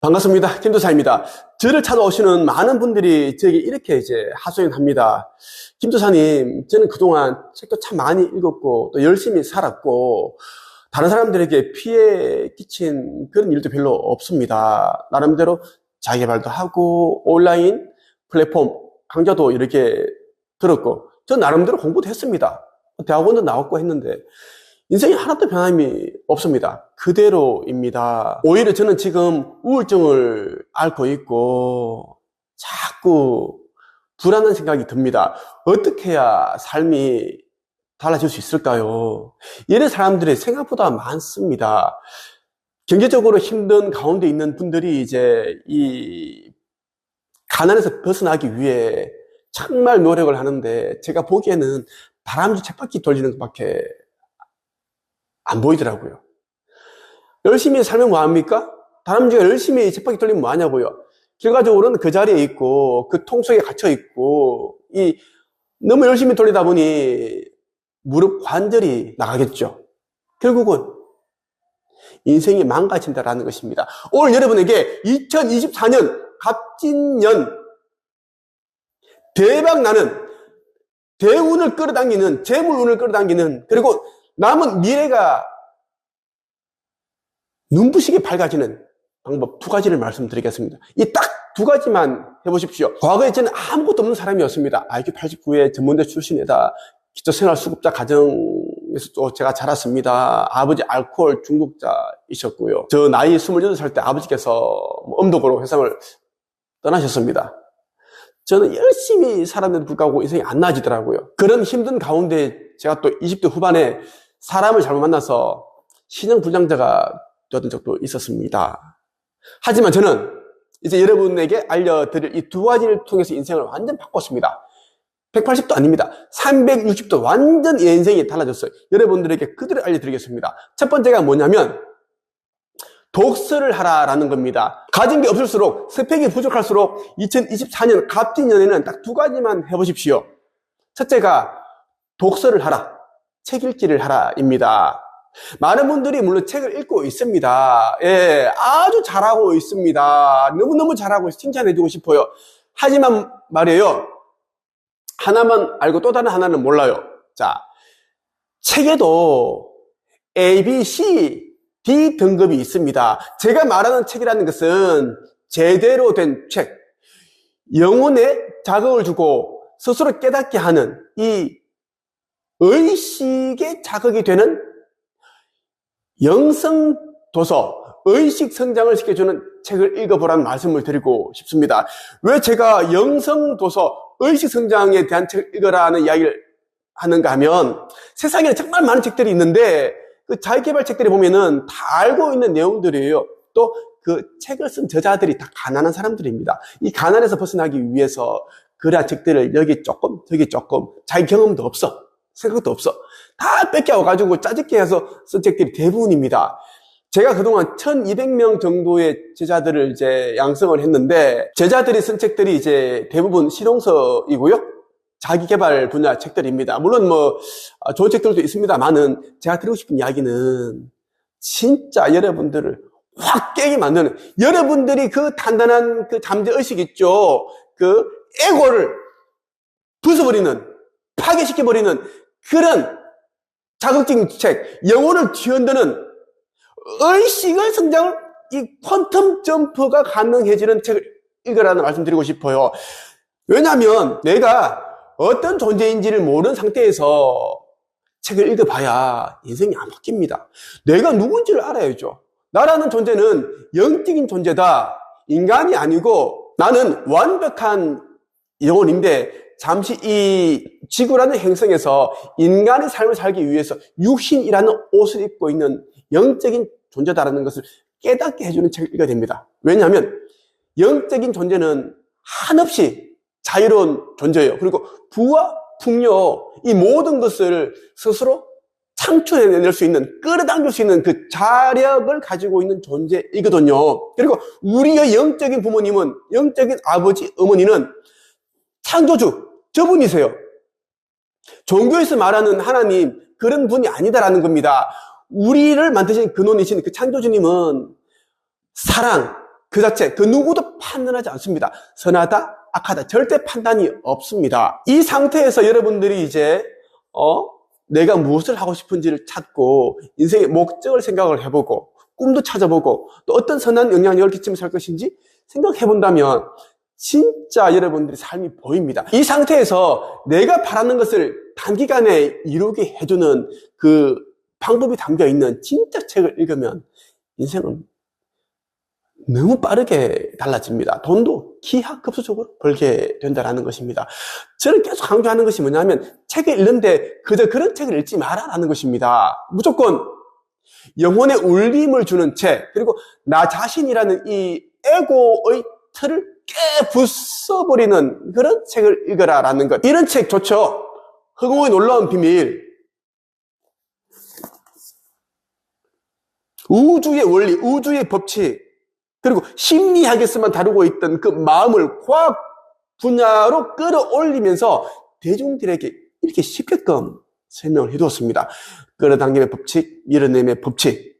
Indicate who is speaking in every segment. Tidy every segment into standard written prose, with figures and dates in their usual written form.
Speaker 1: 반갑습니다. 김도사입니다. 저를 찾아오시는 많은 분들이 저에게 이렇게 하소연합니다. 김도사님, 저는 그동안 책도 참 많이 읽었고 또 열심히 살았고 다른 사람들에게 피해 끼친 그런 일도 별로 없습니다. 나름대로 자기개발도 하고 온라인 플랫폼 강좌도 이렇게 들었고 저 나름대로 공부도 했습니다. 대학원도 나왔고 했는데 인생이 하나도 변함이 없습니다. 그대로입니다. 오히려 저는 지금 우울증을 앓고 있고 자꾸 불안한 생각이 듭니다. 어떻게 해야 삶이 달라질 수 있을까요? 이런 사람들이 생각보다 많습니다. 경제적으로 힘든 가운데 있는 분들이 이 가난에서 벗어나기 위해 정말 노력을 하는데 제가 보기에는 다람쥐 쳇바퀴 돌리는 것밖에 안 보이더라고요. 열심히 살면 뭐합니까? 다람쥐가 열심히 쳇바퀴 돌리면 뭐하냐고요? 결과적으로는 그 자리에 있고 그 통 속에 갇혀 있고 너무 열심히 돌리다 보니 무릎 관절이 나가겠죠. 결국은 인생이 망가진다라는 것입니다. 오늘 여러분에게 2024년 갑진년 대박나는 대운을 끌어당기는 재물운을 끌어당기는 그리고 남은 미래가 눈부시게 밝아지는 방법 두 가지를 말씀드리겠습니다. 이 딱 두 가지만 해보십시오. 과거에 저는 아무것도 없는 사람이었습니다. IQ 89의 전문대 출신이다. 기초생활수급자 가정에서 제가 자랐습니다. 아버지 알코올 중독자이셨고요. 저 나이 28살 때 아버지께서 음독으로 세상을 떠나셨습니다. 저는 열심히 살았는데도 불구하고 인생이 안 나아지더라고요. 그런 힘든 가운데 제가 또 20대 후반에 사람을 잘못 만나서 신용불량자가 되었던 적도 있었습니다. 하지만 저는 이제 여러분에게 알려드릴 이 두 가지를 통해서 인생을 완전 바꿨습니다. 180도 아닙니다. 360도 완전 인생이 달라졌어요. 여러분들에게 그대로 알려드리겠습니다. 첫 번째가 뭐냐면 독서를 하라라는 겁니다. 가진 게 없을수록 스펙이 부족할수록 2024년 갑진년에는 딱 두 가지만 해보십시오. 첫째가 독서를 하라, 책 읽기를 하라입니다. 많은 분들이 물론 책을 읽고 있습니다. 예, 아주 잘하고 있습니다. 너무너무 잘하고 칭찬해주고 싶어요. 하지만 말이에요. 하나만 알고 또 다른 하나는 몰라요. 자, 책에도 A, B, C, D 등급이 있습니다. 제가 말하는 책이라는 것은 제대로 된 책, 영혼에 자극을 주고 스스로 깨닫게 하는 이 의식에 자극이 되는 영성 도서, 의식 성장을 시켜주는 책을 읽어보라는 말씀을 드리고 싶습니다. 왜 제가 영성 도서, 의식 성장에 대한 책을 읽어라는 이야기를 하는가 하면 세상에는 정말 많은 책들이 있는데 그 자기개발 책들이 보면은 다 알고 있는 내용들이에요. 또 그 책을 쓴 저자들이 다 가난한 사람들입니다. 이 가난에서 벗어나기 위해서 그러한 책들을 여기 조금 저기 조금 자기 경험도 없어, 생각도 없어, 다 뺏겨와가지고 짜집게 해서 쓴 책들이 대부분입니다. 제가 그동안 1200명 정도의 제자들을 양성을 했는데 제자들이 쓴 책들이 대부분 실용서이고요. 자기개발 분야 책들입니다. 물론 좋은 책들도 있습니다만은 제가 드리고 싶은 이야기는 진짜 여러분들을 확 깨게 만드는, 여러분들이 그 단단한 그 잠재의식 있죠. 그 에고를 부숴버리는, 파괴시켜버리는 그런 자극적인 책, 영혼을 뒤흔드는 의식의 성장을, 이 퀀텀 점프가 가능해지는 책을 읽으라는 말씀 드리고 싶어요. 왜냐하면 내가 어떤 존재인지를 모르는 상태에서 책을 읽어봐야 인생이 안 바뀝니다. 내가 누군지를 알아야죠. 나라는 존재는 영적인 존재다. 인간이 아니고 나는 완벽한 영혼인데 잠시 이 지구라는 행성에서 인간의 삶을 살기 위해서 육신이라는 옷을 입고 있는 영적인 존재다라는 것을 깨닫게 해주는 책을 읽어야 됩니다. 왜냐하면 영적인 존재는 한없이 자유로운 존재예요. 그리고 부와 풍요, 이 모든 것을 스스로 창출해낼 수 있는, 끌어당길 수 있는 그 자력을 가지고 있는 존재이거든요. 그리고 우리의 영적인 부모님은, 영적인 아버지, 어머니는 창조주, 저분이세요. 종교에서 말하는 하나님, 그런 분이 아니다라는 겁니다. 우리를 만드신 근원이신 그 창조주님은 사랑, 그 자체, 그 누구도 판단하지 않습니다. 선하다, 악하다, 절대 판단이 없습니다. 이 상태에서 여러분들이 이제, 내가 무엇을 하고 싶은지를 찾고, 인생의 목적을 생각을 해보고, 꿈도 찾아보고, 또 어떤 선한 영향력을 끼치면서 살 것인지 생각해본다면, 진짜 여러분들의 삶이 보입니다. 이 상태에서 내가 바라는 것을 단기간에 이루게 해주는 그 방법이 담겨 있는 진짜 책을 읽으면 인생은 너무 빠르게 달라집니다. 돈도 기하급수적으로 벌게 된다는 것입니다. 저는 계속 강조하는 것이 뭐냐면 책을 읽는데 그저 그런 책을 읽지 마라라는 것입니다. 무조건 영혼의 울림을 주는 책, 그리고 나 자신이라는 이 에고의 틀을 깨부숴버리는 그런 책을 읽어라라는 것. 이런 책 좋죠. 허공의 놀라운 비밀, 우주의 원리, 우주의 법칙, 그리고 심리학에서만 다루고 있던 그 마음을 과학 분야로 끌어올리면서 대중들에게 이렇게 쉽게끔 설명을 해두었습니다. 끌어당김의 법칙, 밀어내림의 법칙,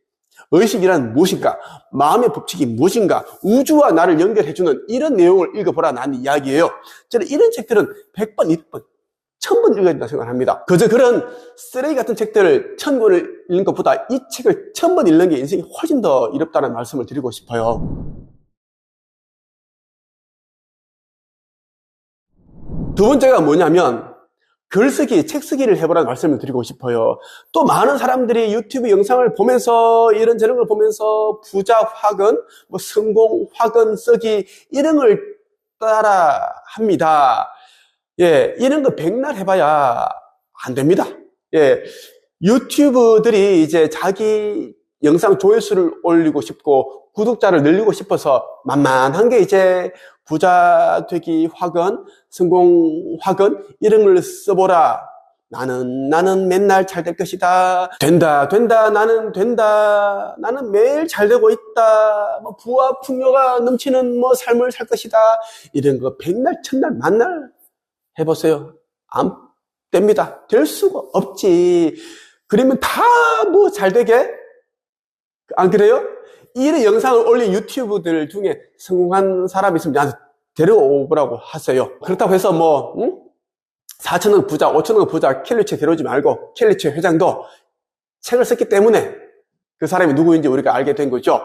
Speaker 1: 의식이란 무엇인가, 마음의 법칙이 무엇인가, 우주와 나를 연결해주는 이런 내용을 읽어보라 라는 이야기예요. 저는 이런 책들은 100번, 200번, 1000번 읽어야 된다고 생각합니다. 그저 그런 쓰레기 같은 책들을 1000권을 읽는 것보다 이 책을 1000번 읽는 게 인생이 훨씬 더 이롭다는 말씀을 드리고 싶어요. 두 번째가 뭐냐면 글쓰기, 책쓰기를 해보라는 말씀을 드리고 싶어요. 또 많은 사람들이 유튜브 영상을 보면서 이런저런 걸 보면서 부자 화근, 성공 화근 쓰기 이런 걸 따라 합니다. 예, 이런 거 백날 해봐야 안 됩니다. 예, 유튜브들이 이제 자기 영상 조회수를 올리고 싶고 구독자를 늘리고 싶어서 만만한 게 이제 부자 되기 화근, 성공 화근 이런 걸 써보라. 나는 맨날 잘 될 것이다. 된다, 나는 된다. 나는 매일 잘 되고 있다. 부와 풍요가 넘치는 삶을 살 것이다. 이런 거 백날, 천날, 만날 해보세요. 안 됩니다. 될 수가 없지. 그러면 다 잘 되게? 안 그래요? 이런 영상을 올린 유튜브들 중에 성공한 사람이 있으면 나한테 데려오라고 하세요. 그렇다고 해서 4천억 부자, 5천억 부자 켈리체 데려오지 말고 켈리체 회장도 책을 썼기 때문에 그 사람이 누구인지 우리가 알게 된 거죠.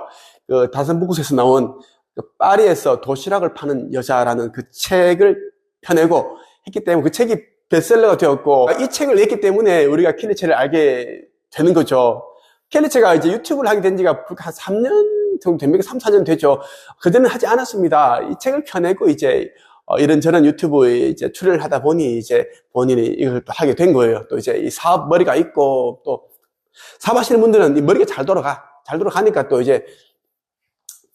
Speaker 1: 그 다선부국에서 나온 그 파리에서 도시락을 파는 여자라는 그 책을 펴내고 했기 때문에 그 책이 베스트셀러가 되었고 이 책을 냈기 때문에 우리가 켈리체를 알게 되는 거죠. 켈리체가 이제 유튜브를 하게 된 지가 한 3년 정도 됩니다. 3, 4년 되죠. 그전에는 하지 않았습니다. 이 책을 펴내고 이제 이런저런 유튜브에 이제 출연을 하다 보니 이제 본인이 이걸 또 하게 된 거예요. 또 이제 이 사업 머리가 있고 또 사업하시는 분들은 이 머리가 잘 돌아가니까 또 이제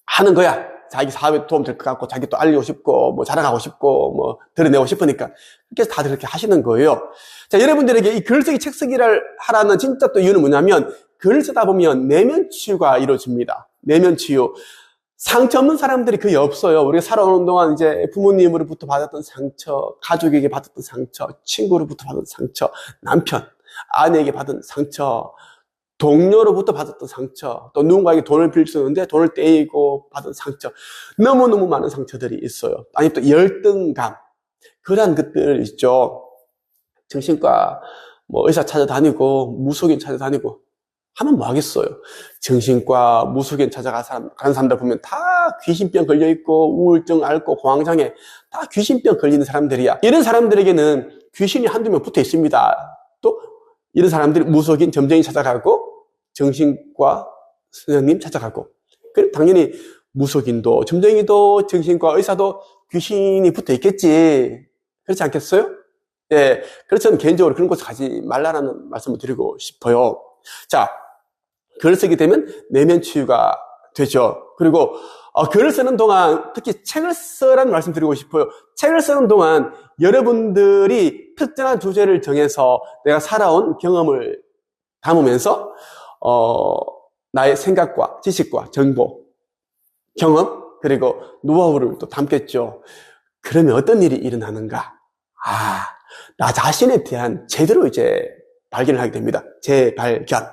Speaker 1: 하는 거야. 자기 사업에 도움 될 것 같고 자기 또 알리고 싶고 자랑하고 싶고 드러내고 싶으니까 그래서 다들 그렇게 하시는 거예요. 자, 여러분들에게 이 글쓰기 책쓰기를 하라는 진짜 또 이유는 뭐냐면 글을 쓰다 보면 내면 치유가 이루어집니다. 내면 치유. 상처 없는 사람들이 거의 없어요. 우리가 살아오는 동안 이제 부모님으로부터 받았던 상처, 가족에게 받았던 상처, 친구로부터 받은 상처, 남편, 아내에게 받은 상처, 동료로부터 받았던 상처, 또 누군가에게 돈을 빌 수 있는데 돈을 떼이고 받은 상처, 너무너무 많은 상처들이 있어요. 아니 또 열등감, 그러한 것들 있죠. 정신과 의사 찾아다니고 무속인 찾아다니고 하면 뭐 하겠어요. 정신과 무속인 찾아가는 사람들 보면 다 귀신병 걸려있고 우울증 앓고 공황장애 다 귀신병 걸리는 사람들이야. 이런 사람들에게는 귀신이 한두 명 붙어 있습니다. 또 이런 사람들이 무속인 점쟁이 찾아가고 정신과 선생님 찾아가고, 그럼 당연히 무속인도 점쟁이도 정신과 의사도 귀신이 붙어 있겠지. 그렇지 않겠어요? 예, 그래서 저는 개인적으로 그런 곳에 가지 말라는 말씀을 드리고 싶어요. 자, 글을 쓰게 되면 내면 치유가 되죠. 그리고 글을 쓰는 동안 특히 책을 쓰라는 말씀 드리고 싶어요. 책을 쓰는 동안 여러분들이 특정한 주제를 정해서 내가 살아온 경험을 담으면서 나의 생각과 지식과 정보, 경험, 그리고 노하우를 또 담겠죠. 그러면 어떤 일이 일어나는가? 나 자신에 대한 제대로 이제 발견을 하게 됩니다. 재발견.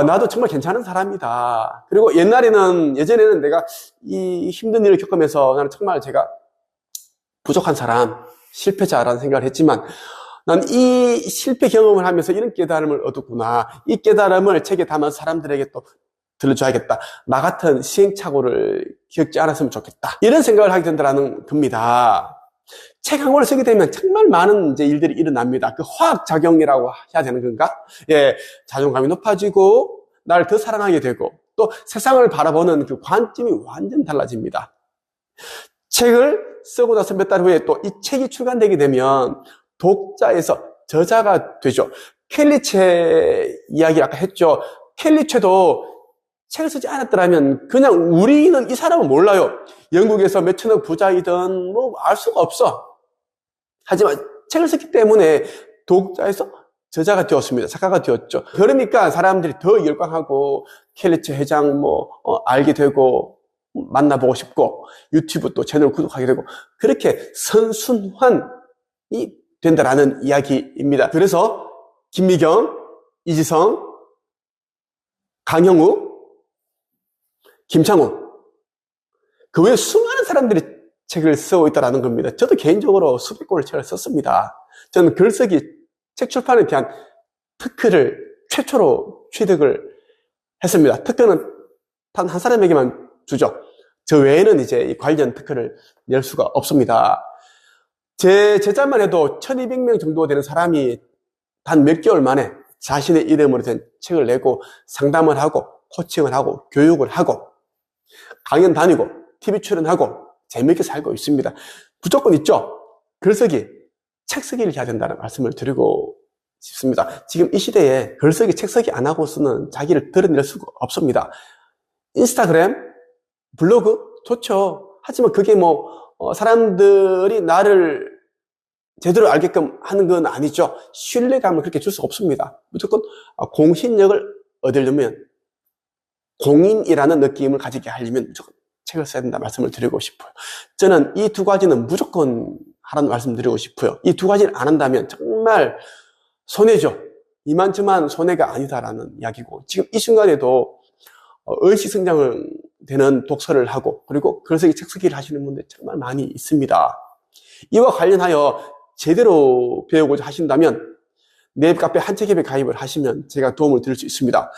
Speaker 1: 나도 정말 괜찮은 사람이다. 그리고 예전에는 내가 이 힘든 일을 겪으면서 나는 정말 제가 부족한 사람, 실패자라는 생각을 했지만 난 이 실패 경험을 하면서 이런 깨달음을 얻었구나. 이 깨달음을 책에 담은 사람들에게 또 들려줘야겠다. 나 같은 시행착오를 겪지 않았으면 좋겠다. 이런 생각을 하게 된다는 겁니다. 책 한 권을 쓰게 되면 정말 많은 이제 일들이 일어납니다. 그 화학작용이라고 해야 되는 건가? 예, 자존감이 높아지고, 나를 더 사랑하게 되고, 또 세상을 바라보는 그 관점이 완전 달라집니다. 책을 쓰고 나서 몇 달 후에 또 이 책이 출간되게 되면 독자에서 저자가 되죠. 켈리체 이야기 아까 했죠. 켈리체도 책을 쓰지 않았더라면 그냥 우리는 이 사람은 몰라요. 영국에서 몇천억 부자이든 뭐 알 수가 없어. 하지만 책을 썼기 때문에 독자에서 저자가 되었습니다. 작가가 되었죠. 그러니까 사람들이 더 열광하고 켈리체 회장 알게 되고 만나보고 싶고 유튜브 또 채널 구독하게 되고 그렇게 선순환이 된다라는 이야기입니다. 그래서 김미경, 이지성, 강형우, 김창훈 그 외에 수많은 사람들이 책을 쓰고 있다는 겁니다. 저도 개인적으로 수백 권의 책을 썼습니다. 저는 글쓰기, 책 출판에 대한 특허를 최초로 취득을 했습니다. 특허는 단 한 사람에게만 주죠. 저 외에는 이제 이 관련 특허를 낼 수가 없습니다. 제 제자만 해도 1200명 정도 되는 사람이 단 몇 개월 만에 자신의 이름으로 된 책을 내고 상담을 하고 코칭을 하고 교육을 하고 강연 다니고 TV 출연하고 재미있게 살고 있습니다. 무조건 있죠. 글쓰기, 책 쓰기를 해야 된다는 말씀을 드리고 싶습니다. 지금 이 시대에 글쓰기, 책 쓰기 안 하고서는 자기를 드러낼 수가 없습니다. 인스타그램, 블로그 좋죠. 하지만 그게 사람들이 나를 제대로 알게끔 하는 건 아니죠. 신뢰감을 그렇게 줄 수가 없습니다. 무조건 공신력을 얻으려면 공인이라는 느낌을 가지게 하려면 무조건 책을 써야 된다 말씀을 드리고 싶어요. 저는 이 두 가지는 무조건 하라는 말씀 드리고 싶어요. 이 두 가지를 안 한다면 정말 손해죠. 이만저만 손해가 아니다라는 이야기고 지금 이 순간에도 의식 성장을 되는 독서를 하고 그리고 글쓰기, 책쓰기를 하시는 분들 정말 많이 있습니다. 이와 관련하여 제대로 배우고자 하신다면 내 카페 한책협에 가입을 하시면 제가 도움을 드릴 수 있습니다.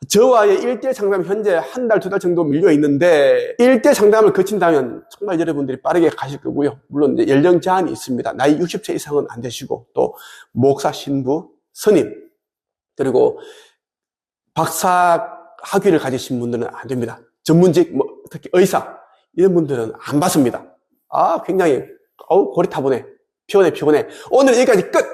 Speaker 1: 저와의 1대1 상담 현재 한 달, 두 달 정도 밀려 있는데 1대1 상담을 거친다면 정말 여러분들이 빠르게 가실 거고요. 물론 이제 연령 제한이 있습니다. 나이 60세 이상은 안 되시고 또 목사, 신부, 스님 그리고 박사 학위를 가지신 분들은 안 됩니다. 전문직, 특히 의사 이런 분들은 안 받습니다. 굉장히 고리타분해. 피곤해. 오늘 여기까지 끝!